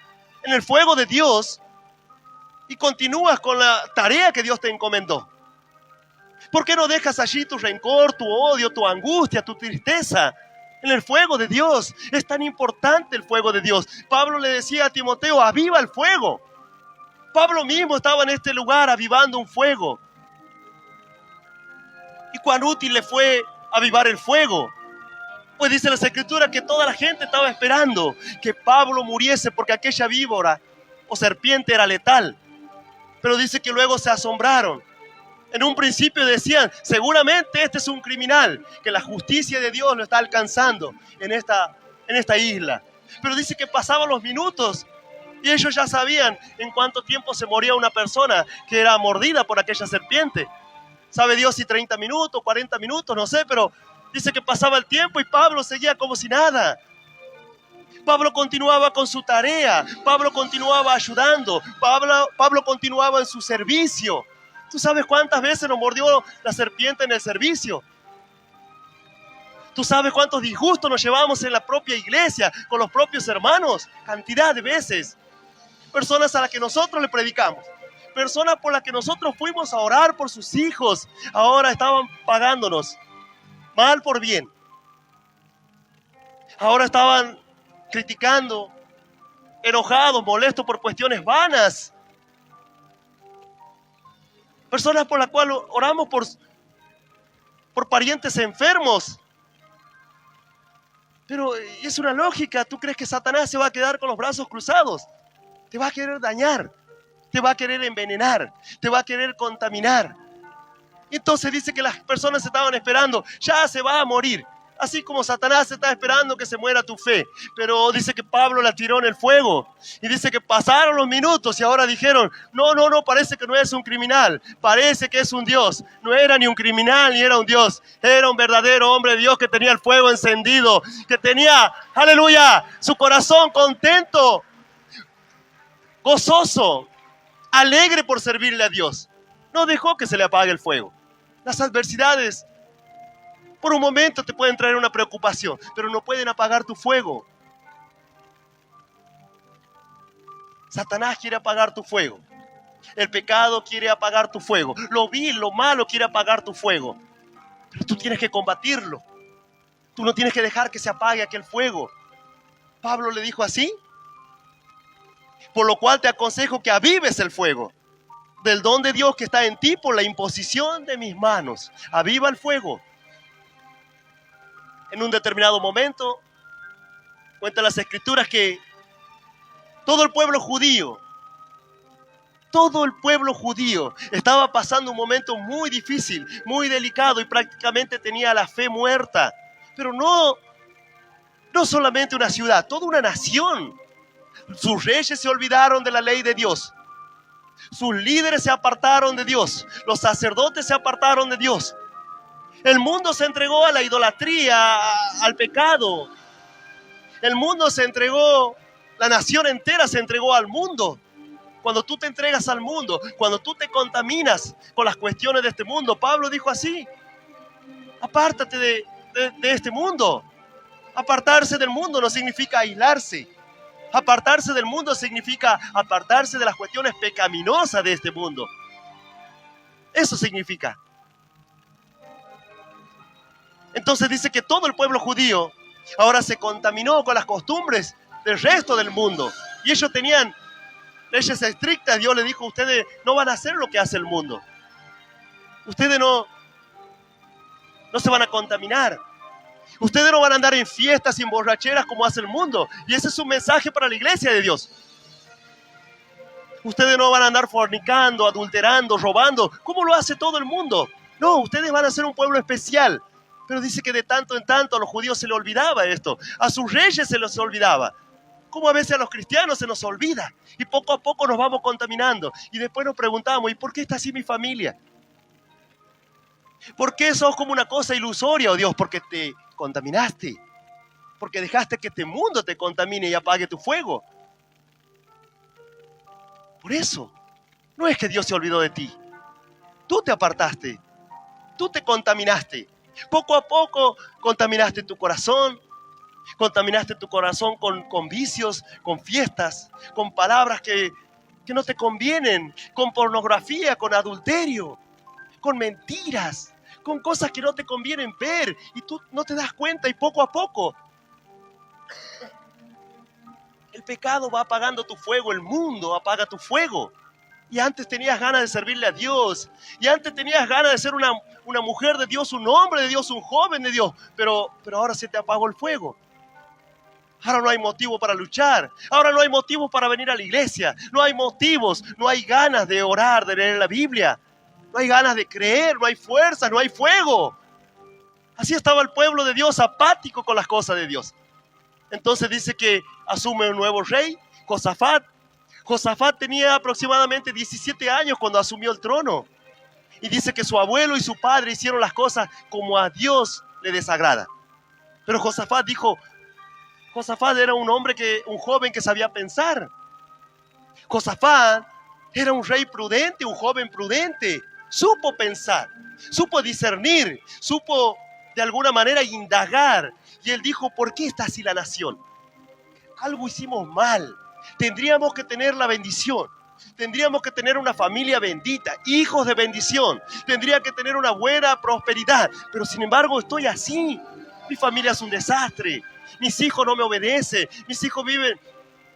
en el fuego de Dios y continúas con la tarea que Dios te encomendó? ¿Por qué no dejas allí tu rencor, tu odio, tu angustia, tu tristeza en el fuego de Dios? Es tan importante el fuego de Dios. Pablo le decía a Timoteo, aviva el fuego. Pablo mismo estaba en este lugar avivando un fuego. ¿Y cuán útil le fue avivar el fuego? Pues dice la Escritura que toda la gente estaba esperando que Pablo muriese porque aquella víbora o serpiente era letal. Pero dice que luego se asombraron. En un principio decían, seguramente este es un criminal, que la justicia de Dios lo está alcanzando en esta isla. Pero dice que pasaban los minutos y ellos ya sabían en cuánto tiempo se moría una persona que era mordida por aquella serpiente. Sabe Dios si 30 minutos, 40 minutos, no sé, pero dice que pasaba el tiempo y Pablo seguía como si nada. Pablo continuaba con su tarea, Pablo continuaba ayudando, Pablo continuaba en su servicio. ¿Tú sabes cuántas veces nos mordió la serpiente en el servicio? ¿Tú sabes cuántos disgustos nos llevamos en la propia iglesia, con los propios hermanos? Cantidad de veces. personas a las que nosotros le predicamos, personas por las que nosotros fuimos a orar por sus hijos, ahora estaban pagándonos mal por bien. Ahora estaban criticando, enojados, molestos por cuestiones vanas. Personas por las cuales oramos por parientes enfermos. Pero es una lógica. ¿Tú crees que Satanás se va a quedar con los brazos cruzados? Te va a querer dañar, te va a querer envenenar, te va a querer contaminar. Y entonces dice que las personas estaban esperando, ya se va a morir. Así como Satanás está esperando que se muera tu fe. Pero dice que Pablo la tiró en el fuego. Y dice que pasaron los minutos y ahora dijeron, no, parece que no es un criminal. Parece que es un Dios. No era ni un criminal ni era un Dios. Era un verdadero hombre de Dios que tenía el fuego encendido. Que tenía, aleluya, su corazón contento, gozoso, alegre por servirle a Dios. No dejó que se le apague el fuego. Las adversidades por un momento te pueden traer una preocupación, pero no pueden apagar tu fuego. Satanás quiere apagar tu fuego. El pecado quiere apagar tu fuego. Lo vil, lo malo quiere apagar tu fuego. Pero tú tienes que combatirlo. Tú no tienes que dejar que se apague aquel fuego. Pablo le dijo así. Por lo cual te aconsejo que avives el fuego del don de Dios que está en ti por la imposición de mis manos. Aviva el fuego. En un determinado momento, cuentan las escrituras que todo el pueblo judío estaba pasando un momento muy difícil, muy delicado y prácticamente tenía la fe muerta. Pero no solamente una ciudad, toda una nación. Sus reyes se olvidaron de la ley de Dios. Sus líderes se apartaron de Dios. Los sacerdotes se apartaron de Dios. El mundo se entregó a la idolatría, al pecado. El mundo se entregó, la nación entera se entregó al mundo. Cuando tú te entregas al mundo, cuando tú te contaminas con las cuestiones de este mundo, Pablo dijo así, apártate de este mundo. Apartarse del mundo no significa aislarse. Apartarse del mundo significa apartarse de las cuestiones pecaminosas de este mundo. Eso significa. Entonces dice que todo el pueblo judío ahora se contaminó con las costumbres del resto del mundo. Y ellos tenían leyes estrictas. Dios le dijo, ustedes no van a hacer lo que hace el mundo. Ustedes no se van a contaminar. Ustedes no van a andar en fiestas y en borracheras como hace el mundo. Y ese es un mensaje para la iglesia de Dios. Ustedes no van a andar fornicando, adulterando, robando, como lo hace todo el mundo. No, ustedes van a ser un pueblo especial. Pero dice que de tanto en tanto a los judíos se les olvidaba esto. A sus reyes se les olvidaba. Como a veces a los cristianos se nos olvida. Y poco a poco nos vamos contaminando. Y después nos preguntamos, ¿y por qué está así mi familia? ¿Por qué sos como una cosa ilusoria, oh Dios? Porque te contaminaste. Porque dejaste que este mundo te contamine y apague tu fuego. Por eso, no es que Dios se olvidó de ti. Tú te apartaste. Tú te contaminaste. Poco a poco contaminaste tu corazón. Contaminaste tu corazón con vicios, con fiestas, con palabras que no te convienen, con pornografía, con adulterio, con mentiras, con cosas que no te convienen ver y tú no te das cuenta y poco a poco el pecado va apagando tu fuego, el mundo apaga tu fuego. Y antes tenías ganas de servirle a Dios. Y antes tenías ganas de ser una mujer de Dios, un hombre de Dios, un joven de Dios. Pero ahora se te apagó el fuego. Ahora no hay motivo para luchar. Ahora no hay motivos para venir a la iglesia. No hay motivos. No hay ganas de orar, de leer la Biblia. No hay ganas de creer. No hay fuerzas. No hay fuego. Así estaba el pueblo de Dios, apático con las cosas de Dios. Entonces dice que asume un nuevo rey, Josafat. Josafat tenía aproximadamente 17 años cuando asumió el trono. Y dice que su abuelo y su padre hicieron las cosas como a Dios le desagrada. Pero Josafat dijo, Josafat era un joven que sabía pensar. Josafat era un rey prudente, un joven prudente. Supo pensar, supo discernir, supo de alguna manera indagar. Y él dijo, ¿por qué está así la nación? Algo hicimos mal. Tendríamos que tener la bendición. Tendríamos que tener una familia bendita, hijos de bendición. Tendría que tener una buena prosperidad. Pero sin embargo estoy así. Mi familia es un desastre. Mis hijos no me obedecen. Mis hijos viven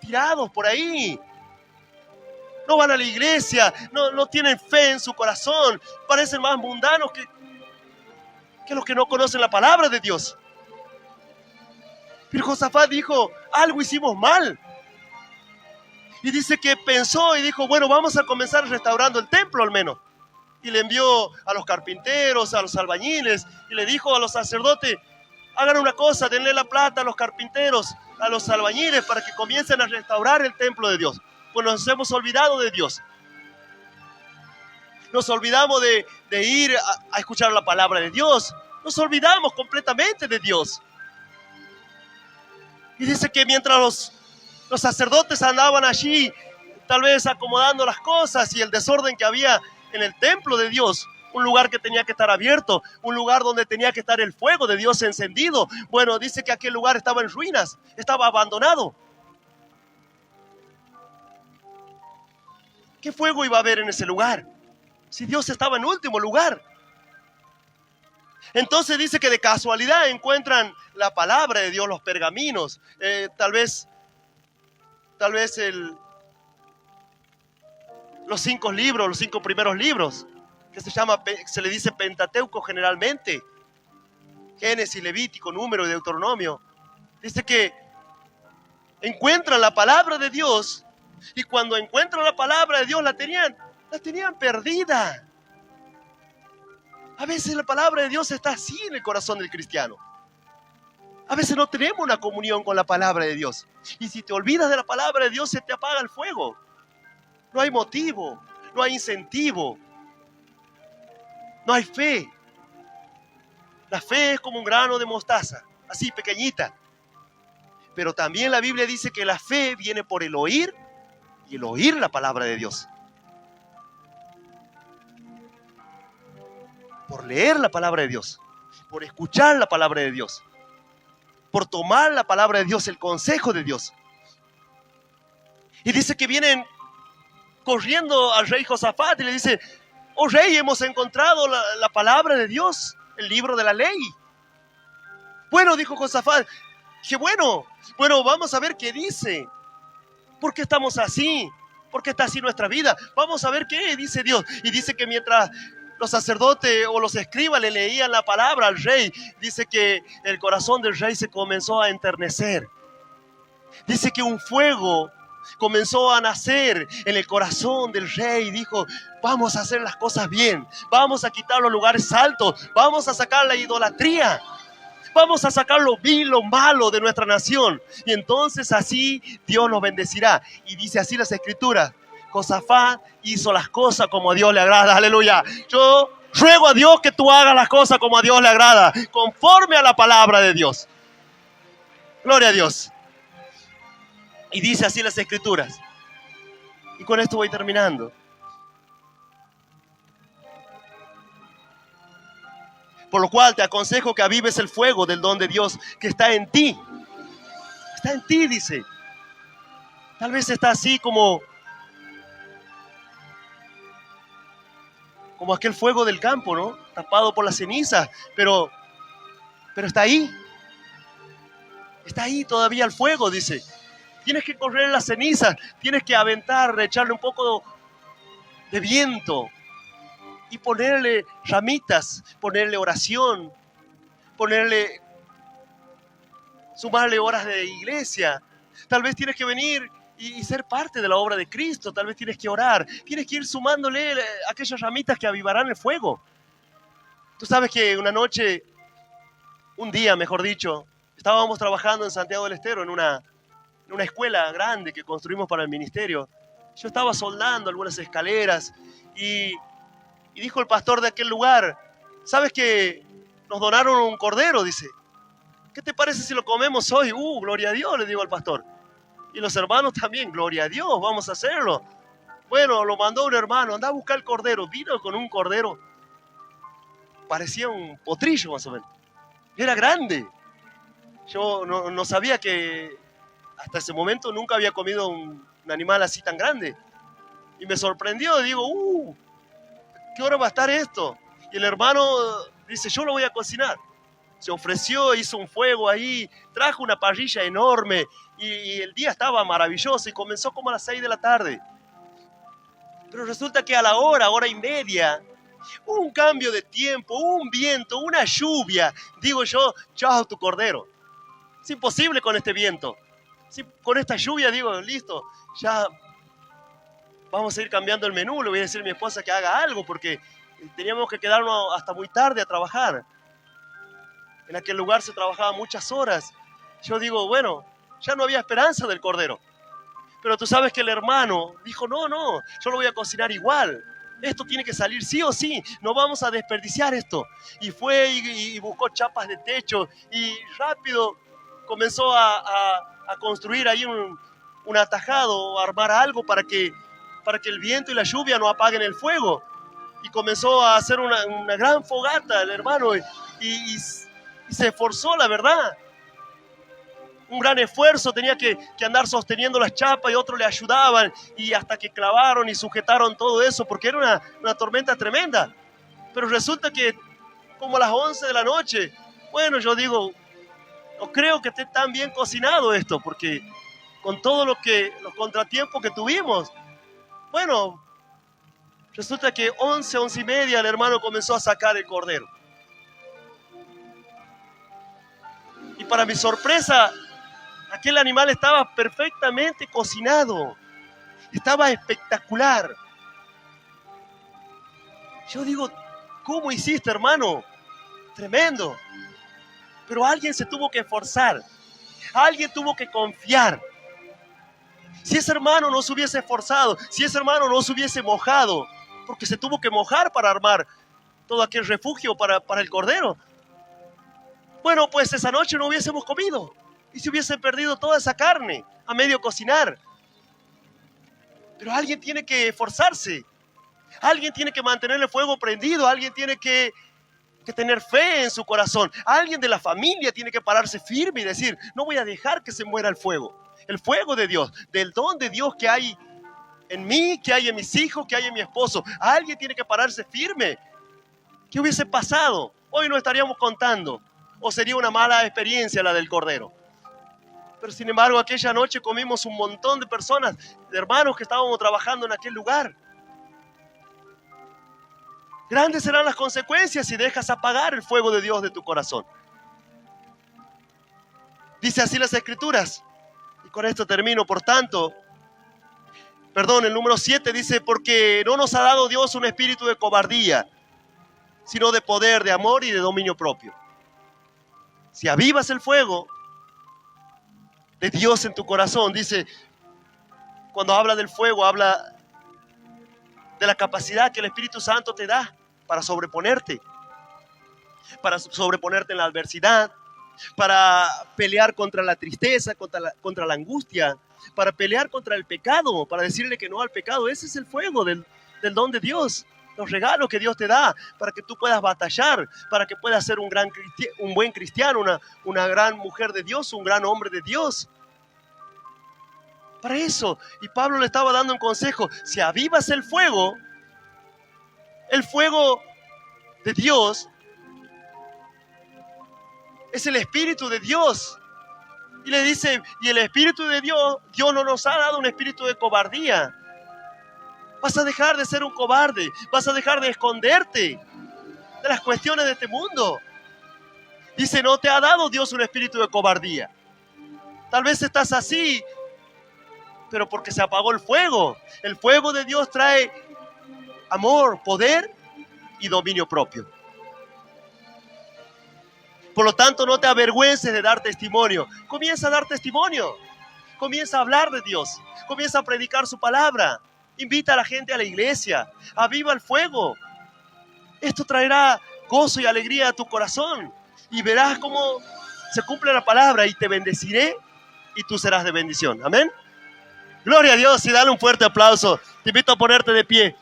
tirados por ahí. No van a la iglesia. No tienen fe en su corazón. Parecen más mundanos que los que no conocen la palabra de Dios. Pero Josafat dijo, algo hicimos mal. Y dice que pensó y dijo, bueno, vamos a comenzar restaurando el templo al menos. Y le envió a los carpinteros, a los albañiles, y le dijo a los sacerdotes, hagan una cosa, denle la plata a los carpinteros, a los albañiles, para que comiencen a restaurar el templo de Dios. Pues nos hemos olvidado de Dios. Nos olvidamos de ir a escuchar la palabra de Dios. Nos olvidamos completamente de Dios. Y dice que mientras los sacerdotes andaban allí, tal vez acomodando las cosas y el desorden que había en el templo de Dios, un lugar que tenía que estar abierto, un lugar donde tenía que estar el fuego de Dios encendido. Bueno, dice que aquel lugar estaba en ruinas, estaba abandonado. ¿Qué fuego iba a haber en ese lugar? Si Dios estaba en último lugar. Entonces dice que de casualidad encuentran la palabra de Dios, los pergaminos, tal vez los 5 libros, los 5 primeros libros, que se le dice Pentateuco generalmente, Génesis, Levítico, Número y Deuteronomio. Dice que encuentran la palabra de Dios, y cuando encuentran la palabra de Dios la tenían perdida. A veces la palabra de Dios está así en el corazón del cristiano. A veces no tenemos una comunión con la palabra de Dios. Y si te olvidas de la palabra de Dios, se te apaga el fuego. No hay motivo, no hay incentivo, no hay fe. La fe es como un grano de mostaza, así pequeñita. Pero también la Biblia dice que la fe viene por el oír, y el oír la palabra de Dios. Por leer la palabra de Dios, por escuchar la palabra de Dios, por tomar la palabra de Dios, el consejo de Dios. Y dice que vienen corriendo al rey Josafat y le dice, oh rey, hemos encontrado la palabra de Dios, el libro de la ley. Bueno, dijo Josafat, que bueno, vamos a ver qué dice. ¿Por qué estamos así? ¿Por qué está así nuestra vida? Vamos a ver qué dice Dios. Y dice que mientras los sacerdotes o los escribas le leían la palabra al rey, dice que el corazón del rey se comenzó a enternecer. Dice que un fuego comenzó a nacer en el corazón del rey. Dijo, vamos a hacer las cosas bien, vamos a quitar los lugares altos, vamos a sacar la idolatría, vamos a sacar lo vil, lo malo de nuestra nación. Y entonces así Dios nos bendecirá. Y dice así las escrituras, Josafat hizo las cosas como a Dios le agrada. Aleluya. Yo ruego a Dios que tú hagas las cosas como a Dios le agrada, conforme a la palabra de Dios. Gloria a Dios. Y dice así las escrituras. Y con esto voy terminando. Por lo cual te aconsejo que avives el fuego del don de Dios que está en ti. Está en ti, dice. Tal vez está así como aquel fuego del campo, ¿no? Tapado por las cenizas, pero está ahí. Está ahí todavía el fuego, dice. Tienes que correr las cenizas, tienes que aventar, echarle un poco de viento y ponerle ramitas, ponerle oración, sumarle horas de iglesia. Tal vez tienes que venir y ser parte de la obra de Cristo. Tal vez tienes que orar, tienes que ir sumándole aquellas ramitas que avivarán el fuego. Tú sabes que un día, mejor dicho, estábamos trabajando en Santiago del Estero en una escuela grande que construimos para el ministerio. Yo estaba soldando algunas escaleras y dijo el pastor de aquel lugar, ¿sabes que nos donaron un cordero? Dice, ¿qué te parece si lo comemos hoy? Gloria a Dios, le digo al pastor. Y los hermanos también, gloria a Dios, vamos a hacerlo. Bueno, lo mandó un hermano, anda a buscar el cordero. Vino con un cordero, parecía un potrillo más o menos. Era grande. Yo no sabía que hasta ese momento nunca había comido un animal así tan grande. Y me sorprendió, digo, ¿qué hora va a estar esto? Y el hermano dice, yo lo voy a cocinar. Se ofreció, hizo un fuego ahí, trajo una parrilla enorme y el día estaba maravilloso y comenzó como a las 6 de la tarde. Pero resulta que a la hora y media, hubo un cambio de tiempo, un viento, una lluvia. Digo yo, chao tu cordero. Es imposible con este viento. Sí, con esta lluvia digo, listo, ya vamos a ir cambiando el menú. Le voy a decir a mi esposa que haga algo porque teníamos que quedarnos hasta muy tarde a trabajar. En aquel lugar se trabajaba muchas horas. Yo digo, bueno, ya no había esperanza del cordero. Pero tú sabes que el hermano dijo, no, yo lo voy a cocinar igual. Esto tiene que salir sí o sí, no vamos a desperdiciar esto. Y fue y buscó chapas de techo y rápido comenzó a construir ahí un atajado, a armar algo para que el viento y la lluvia no apaguen el fuego. Y comenzó a hacer una gran fogata el hermano y se esforzó, la verdad. Un gran esfuerzo, tenía que andar sosteniendo las chapas y otros le ayudaban y hasta que clavaron y sujetaron todo eso porque era una tormenta tremenda. Pero resulta que como a las 11 de la noche, bueno, yo digo, no creo que esté tan bien cocinado esto porque con todo los contratiempos que tuvimos, bueno, resulta que 11 y media el hermano comenzó a sacar el cordero. Y para mi sorpresa, aquel animal estaba perfectamente cocinado. Estaba espectacular. Yo digo, ¿cómo hiciste, hermano? Tremendo. Pero alguien se tuvo que esforzar. Alguien tuvo que confiar. Si ese hermano no se hubiese esforzado, si ese hermano no se hubiese mojado, porque se tuvo que mojar para armar todo aquel refugio para el cordero, bueno, pues esa noche no hubiésemos comido. Y se hubiese perdido toda esa carne a medio cocinar. Pero alguien tiene que esforzarse. Alguien tiene que mantener el fuego prendido. Alguien tiene que tener fe en su corazón. Alguien de la familia tiene que pararse firme y decir, no voy a dejar que se muera el fuego. El fuego de Dios, del don de Dios que hay en mí, que hay en mis hijos, que hay en mi esposo. Alguien tiene que pararse firme. ¿Qué hubiese pasado? Hoy no estaríamos contando. O sería una mala experiencia la del cordero. Pero sin embargo, aquella noche comimos un montón de personas, de hermanos que estábamos trabajando en aquel lugar. Grandes serán las consecuencias si dejas apagar el fuego de Dios de tu corazón. Dice así las Escrituras. Y con esto termino. Por tanto, el número 7 dice, porque no nos ha dado Dios un espíritu de cobardía, sino de poder, de amor y de dominio propio. Si avivas el fuego de Dios en tu corazón, dice, cuando habla del fuego, habla de la capacidad que el Espíritu Santo te da para sobreponerte en la adversidad, para pelear contra la tristeza, contra la angustia, para pelear contra el pecado, para decirle que no al pecado. Ese es el fuego del don de Dios, los regalos que Dios te da para que tú puedas batallar, para que puedas ser un buen cristiano, una gran mujer de Dios, un gran hombre de Dios. Para eso. Y Pablo le estaba dando un consejo. Si avivas el fuego de Dios es el Espíritu de Dios. Y le dice, y el Espíritu de Dios no nos ha dado un espíritu de cobardía. Vas a dejar de ser un cobarde, vas a dejar de esconderte de las cuestiones de este mundo. Dice, no te ha dado Dios un espíritu de cobardía. Tal vez estás así, pero porque se apagó el fuego. El fuego de Dios trae amor, poder y dominio propio. Por lo tanto, no te avergüences de dar testimonio. Comienza a dar testimonio. Comienza a hablar de Dios. Comienza a predicar su palabra. Invita a la gente a la iglesia. Aviva el fuego. Esto traerá gozo y alegría a tu corazón. Y verás cómo se cumple la palabra. Y te bendeciré y tú serás de bendición. Amén. Gloria a Dios y dale un fuerte aplauso. Te invito a ponerte de pie.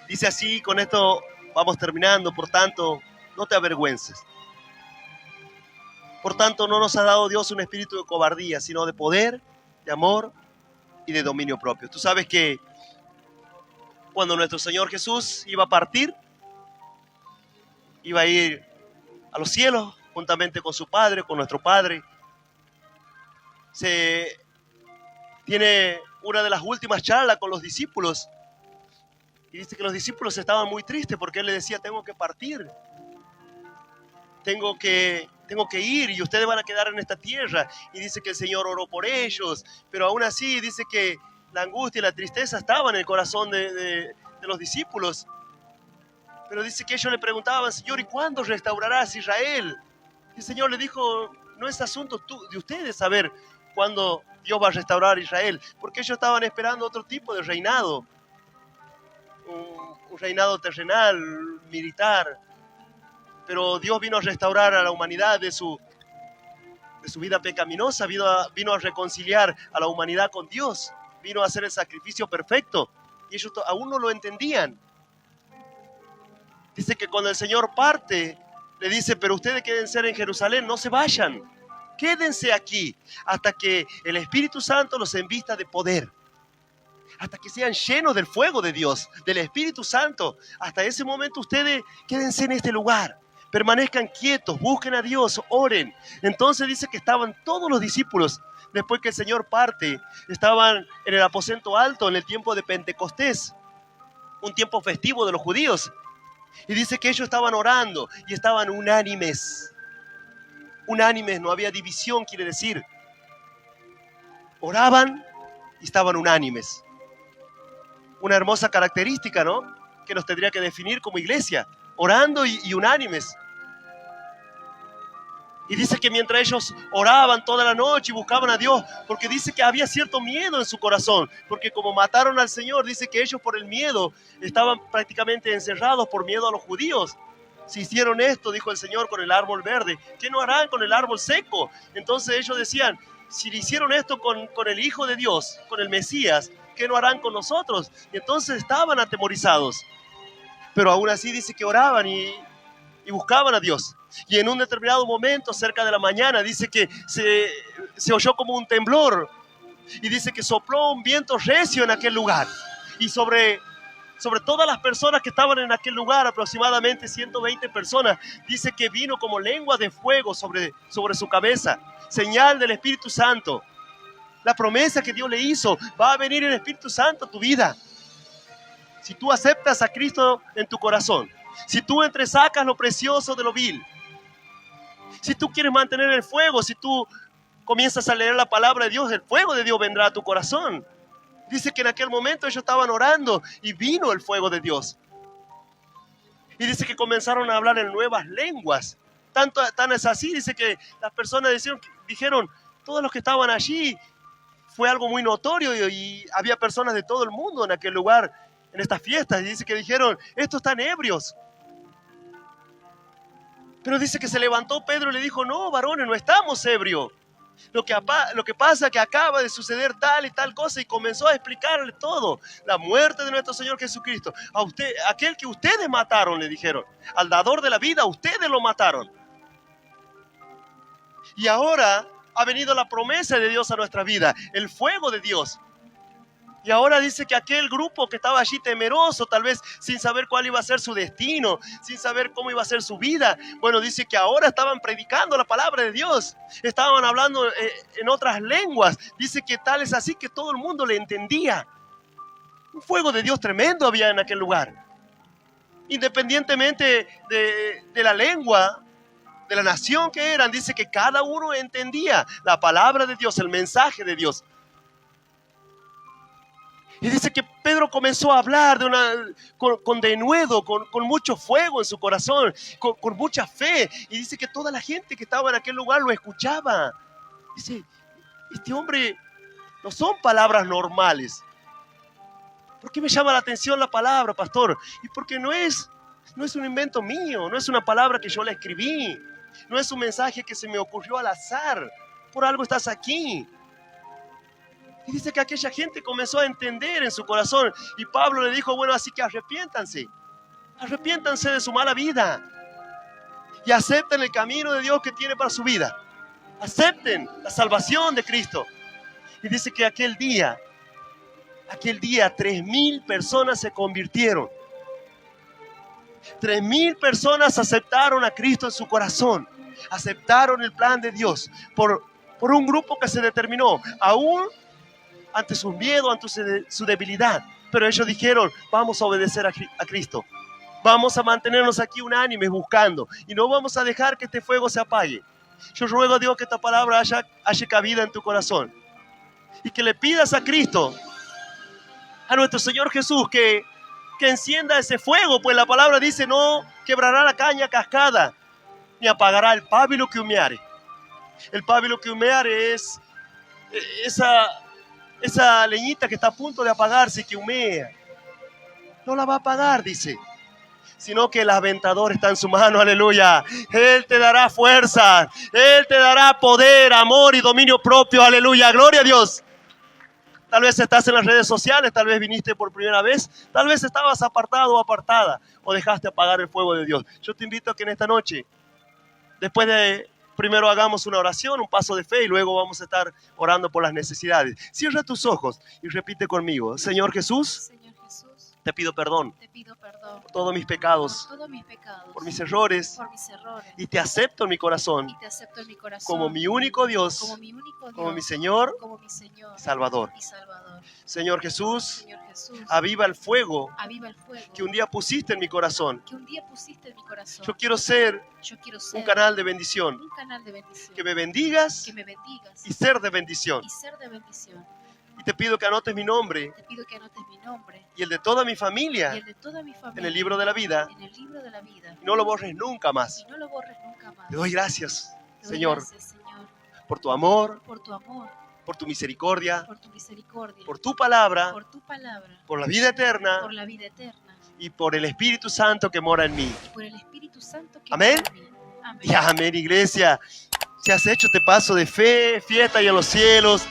Dice así, con esto vamos terminando, por tanto, no te avergüences. Por tanto, no nos ha dado Dios un espíritu de cobardía, sino de poder, de amor y de dominio propio. Tú sabes que cuando nuestro Señor Jesús iba a partir, iba a ir a los cielos juntamente con su Padre, con nuestro Padre, tiene una de las últimas charlas con los discípulos y dice que los discípulos estaban muy tristes porque él les decía: tengo que partir, tengo que ir y ustedes van a quedar en esta tierra. Y dice que el Señor oró por ellos, pero aún así dice que la angustia y la tristeza estaban en el corazón de los discípulos. Pero dice que ellos le preguntaban: Señor, ¿y cuándo restaurarás Israel? Y el Señor le dijo: no es asunto de ustedes saber cuándo Dios va a restaurar Israel, porque ellos estaban esperando otro tipo de reinado, un reinado terrenal, militar. Pero Dios vino a restaurar a la humanidad de su vida pecaminosa, vino a reconciliar a la humanidad con Dios, vino a hacer el sacrificio perfecto, y ellos aún no lo entendían. Dice que cuando el Señor parte, le dice: pero ustedes quédense en Jerusalén, no se vayan, quédense aquí hasta que el Espíritu Santo los envista de poder, hasta que sean llenos del fuego de Dios, del Espíritu Santo. Hasta ese momento ustedes quédense en este lugar, permanezcan quietos, busquen a Dios, oren. Entonces dice que estaban todos los discípulos, después que el Señor parte, estaban en el aposento alto en el tiempo de Pentecostés, un tiempo festivo de los judíos. Y dice que ellos estaban orando y estaban unánimes. Unánimes, no había división, quiere decir. Oraban y estaban unánimes. Una hermosa característica, ¿no?, que nos tendría que definir como iglesia. Orando y unánimes. Y dice que mientras ellos oraban toda la noche y buscaban a Dios, porque dice que había cierto miedo en su corazón, porque como mataron al Señor, dice que ellos por el miedo estaban prácticamente encerrados por miedo a los judíos. Si hicieron esto, dijo el Señor, con el árbol verde, ¿qué no harán con el árbol seco? Entonces ellos decían: si hicieron esto con el Hijo de Dios, con el Mesías, ¿qué no harán con nosotros? Y entonces estaban atemorizados. Pero aún así dice que oraban y buscaban a Dios. Y en un determinado momento, cerca de la mañana, dice que se oyó como un temblor. Y dice que sopló un viento recio en aquel lugar. Y sobre todas las personas que estaban en aquel lugar, aproximadamente 120 personas, dice que vino como lengua de fuego sobre su cabeza. Señal del Espíritu Santo. La promesa que Dios le hizo: va a venir el Espíritu Santo a tu vida. Si tú aceptas a Cristo en tu corazón, si tú entresacas lo precioso de lo vil, si tú quieres mantener el fuego, si tú comienzas a leer la palabra de Dios, el fuego de Dios vendrá a tu corazón. Dice que en aquel momento ellos estaban orando y vino el fuego de Dios. Y dice que comenzaron a hablar en nuevas lenguas. Tan es así, dice que las personas dijeron, todos los que estaban allí, fue algo muy notorio y había personas de todo el mundo en aquel lugar, en estas fiestas. Y dice que dijeron: estos están ebrios. Pero dice que se levantó Pedro y le dijo: no, varones, no estamos ebrios. Lo que pasa es que acaba de suceder tal y tal cosa, y comenzó a explicarle todo. La muerte de nuestro Señor Jesucristo. Aquel que ustedes mataron, le dijeron. Al dador de la vida, ustedes lo mataron. Y ahora ha venido la promesa de Dios a nuestra vida, el fuego de Dios. Y ahora dice que aquel grupo que estaba allí temeroso, tal vez sin saber cuál iba a ser su destino, sin saber cómo iba a ser su vida, bueno, dice que ahora estaban predicando la palabra de Dios, estaban hablando en otras lenguas. Dice que tal es así que todo el mundo le entendía. Un fuego de Dios tremendo había en aquel lugar. Independientemente de la lengua, de la nación que eran, dice que cada uno entendía la palabra de Dios, el mensaje de Dios. Y dice que Pedro comenzó a hablar con denuedo, con mucho fuego en su corazón, con mucha fe. Y dice que toda la gente que estaba en aquel lugar lo escuchaba. Dice: este hombre, no son palabras normales. ¿Por qué me llama la atención la palabra, pastor? Y porque no es un invento mío, no es una palabra que yo la escribí, no es un mensaje que se me ocurrió al azar. Por algo estás aquí. Y dice que aquella gente comenzó a entender en su corazón. Y Pablo le dijo: bueno, así que arrepiéntanse. Arrepiéntanse de su mala vida y acepten el camino de Dios que tiene para su vida. Acepten la salvación de Cristo. Y dice que aquel día 3.000 personas se convirtieron. 3.000 personas aceptaron a Cristo en su corazón. Aceptaron el plan de Dios por un grupo que se determinó, aún ante sus miedos, ante su debilidad. Pero ellos dijeron, vamos a obedecer a Cristo. Vamos a mantenernos aquí unánimes buscando y no vamos a dejar que este fuego se apague. Yo ruego a Dios que esta palabra haya cabida en tu corazón y que le pidas a Cristo, a nuestro Señor Jesús, que encienda ese fuego, pues la palabra dice, no quebrará la caña cascada, ni apagará el pábilo que humeare. El pábilo que humeare es esa leñita que está a punto de apagarse y que humea. No la va a apagar, dice, sino que el aventador está en su mano, aleluya. Él te dará fuerza, Él te dará poder, amor y dominio propio, aleluya, gloria a Dios. Tal vez estás en las redes sociales, tal vez viniste por primera vez, tal vez estabas apartado o apartada, o dejaste apagar el fuego de Dios. Yo te invito a que en esta noche, después de primero hagamos una oración, un paso de fe, y luego vamos a estar orando por las necesidades. Cierra tus ojos y repite conmigo. Señor Jesús, te pido perdón por todos mis pecados, por mis errores, y te acepto en mi corazón como mi único Dios, como mi Señor, Salvador. Señor Jesús, aviva el fuego que un día pusiste en mi corazón. Yo quiero ser un canal de bendición, que me bendigas y ser de bendición. Y te pido que anotes mi nombre y el de toda mi familia en el libro de la vida y no lo borres nunca más. Te doy gracias, Señor, por tu amor, por tu misericordia, por tu palabra, por la vida eterna y por el Espíritu Santo que mora en mí. Amén. Y amén, iglesia. Si has hecho este paso de fe, fiesta y en los cielos,